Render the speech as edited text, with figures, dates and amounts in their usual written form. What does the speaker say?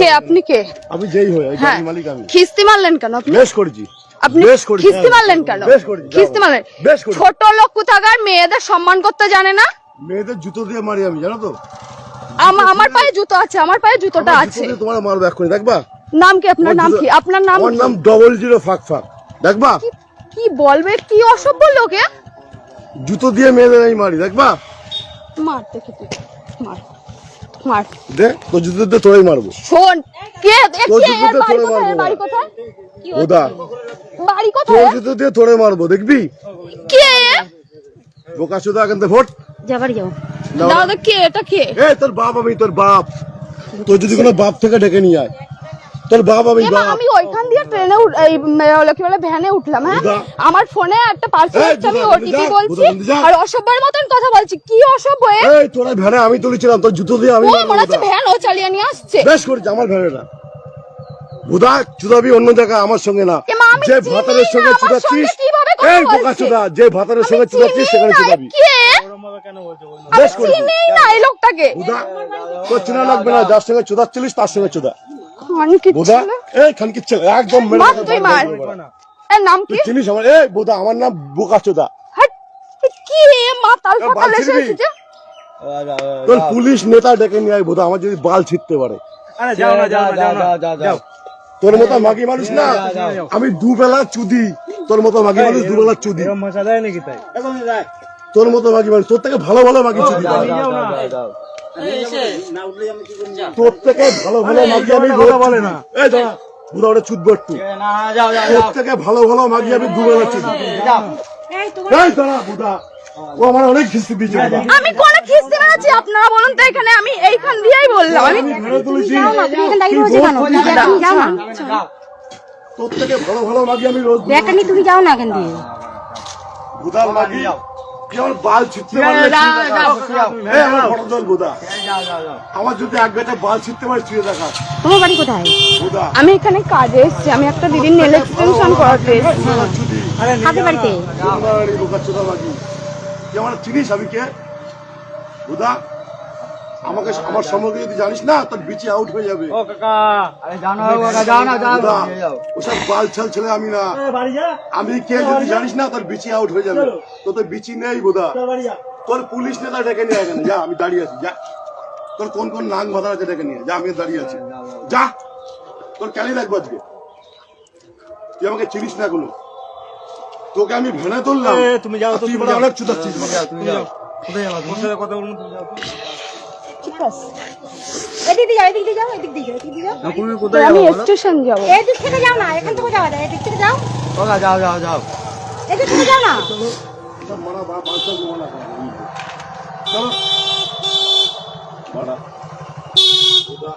কে আপনি? কে আমি যেই হই গাড়ির মালিক আমি। খিস্তি মারলেন কেন আপনি? বেশ করেছি। আপনি খিস্তি মারলেন কেন? খিস্তি মারলেন? ছোট লোক কোথাকার, মেয়েদের সম্মান করতে জানে না। মেয়েদের জুতো দিয়ে মারি আমি, জানো তো? আমার পায়ে জুতো আছে, আমার পায়ে জুতোটা আছে। তোমার মারবো এক্ষুনি, দেখবা? নাম কি আপনার? নাম কি আপনার? নাম আমার নাম 00 ফাঁক ফাঁক, দেখবা? কি বলবে? কি অসভ্য লোকে। জুতো দিয়ে মেয়েদের আমি মারি, দেখবা? মার দেখি তুই, মার মার দে, তো জুতো দিয়ে তোরাই মারবো। শোন, কে বাড়ি কোথায়? ওদা বাড়ি কোথায়? তোর জুতো দিয়ে তোরাই মারবো, দেখবি? কে? বোকা চোদা, এখান থেকে ভোট যা বাড়ি যাও। দাদা কে এটা? কে? তোর বাপ। আমি তোর বাপ। তোর যদি কোনো বাপ থেকে ডেকে নিয়ে আয়, তোর বাপ আমি বাপ। আমি ওইখান দিয়ে ট্রেনে কি বলে ভ্যানে উঠলাম। হ্যাঁ, আমার ফোনে একটা পার্সেল আসছে, আমি ওটিপি বলছি আর অসভ্যের মতন কথা বলছি। কি অসভ্য? এই তোরা ভ্যানে আমি তুলেছিলাম, তোর জুতো দিয়ে আমি মনে হচ্ছে ভ্যান ও চালিয়ে নিয়ে আসছে। বেশ করেছি, আমার ভ্যানে না। বুদা চুদাবি অন্য জায়গায়, আমার সঙ্গে না। যে ভাতারের সঙ্গে চুদাচ্ছিস, এই বোকা চুদা, যে ভাতারের সঙ্গে চুদাচ্ছিস সেখানে চুদাবি। বেশ করেছি। চিনি না এই লোকটাকে। বুদা তোর চেনা লাগবে না, যার সঙ্গে চুদাচ্ছিলিস তার সঙ্গে চুদা। বুদা এই খানকির ছেলে, একদম মেরে মার তুই মার। এর নাম কি? চিনিস আমার? এই বুদা, আমার নাম বোকা চুদা। কি মাতাল ফাতাল এসেছে? তোর পুলিশ নেতা ডেকে নিয়ে আয় বুদা, আমার যদি বাল ছিঁড়তে পারে। আরে যাও না, যাও না, যাও। তোর মতো মাগি মানুষ না আমি, দুবেলা চুদি। তোর মতো মাগি মানুষ দুবেলা চুদি। মশা দেয় নাকি তাই? তোর মতো মাগি মানুষ, তোর থেকে ভালো ভালো মাগি চুদি। তোর থেকে ভালো ভালো মাগি আমি বলে না। এই দাঁড়া বুদা, ওটা চুদবো একটু। তোর থেকে ভালো ভালো মাগি আমি দুবেলা চুদি। এই দাঁড়া বুদা, ও আমার অনেক খিস্তি দিয়েছে। আমি কোন খিস্তি মেরেছি? আপনারা বলুন তো এখানে। আমি এইখান দিয়েই বললাম। আমি যাও না, তুমি এখান দাঁড়িয়ে রয়েছে কেন? তুমি যাও না। তোর থেকে ভালো ভালো মাগি আমি রোজ ব্যাগটা নিয়ে তুমি যাও না এখান দিয়ে। বুদার মাগি কি আমার বাল ছিঁড়তে পারলে? এই আমার ফটো তোল বুদা, আমার যদি এক বেটা বাল ছিঁড়তে পারে ছুঁয়ে দেখা। তোমার বাড়ি কোথায়? বুদা আমি এখানে কাজে এসেছি, আমি একটা দিদির নেল এক্সটেনশন করাতে এসেছি। কাদের বাড়িতে? বোকা চোদা মাগি, কি আমার চিনিস আমি কে? বুদা আমাকে, আমার সম্পর্কে যদি জানিস না তোর বিচি আউট হয়ে যাবে। ও কাকা, আরে যাও না কাকা, যাও না, যাও। ওসব বাল ছাল ছেলে আমি না। আমি কে যদি জানিস না তোর বিচি আউট হয়ে যাবে। তোর তো বিচি নেই বুদা। তোর পুলিশ নেতা ডেকে নিয়ে এখানে যা, আমি দাঁড়িয়ে আছি। যা, তোর কোন কোন নাক মাথা আছে ডেকে নিয়ে যা, আমি দাঁড়িয়ে আছি। যা, তোর কেন লাগবে আজকে? তুই আমাকে চিনিস না কোনো। তোকে আমি ভেনে তুললাম, তুমি যাও, তুই বলে অনেক চুদাচ্ছিস। তুমি যাও। কোথায় যাবা? ওর সাথে কথা বলুন, তুমি যাও। ঠিক আছে, এদিক দিয়ে যাও, এদিক দিয়ে যাও, এদিক দিয়ে যাও, এদিক দিয়ে যাও। তুমি কোথায় আমি যাবা? স্টেশন যাব। এদিক থেকে যাও না, এখান থেকে যাওয়া যায়। এদিক থেকে যাও, ওকা যাও, যাও, যাও। এদিক থেকে যাও না। সব মারা বাপ আসল মারা চলো মারা বুদা।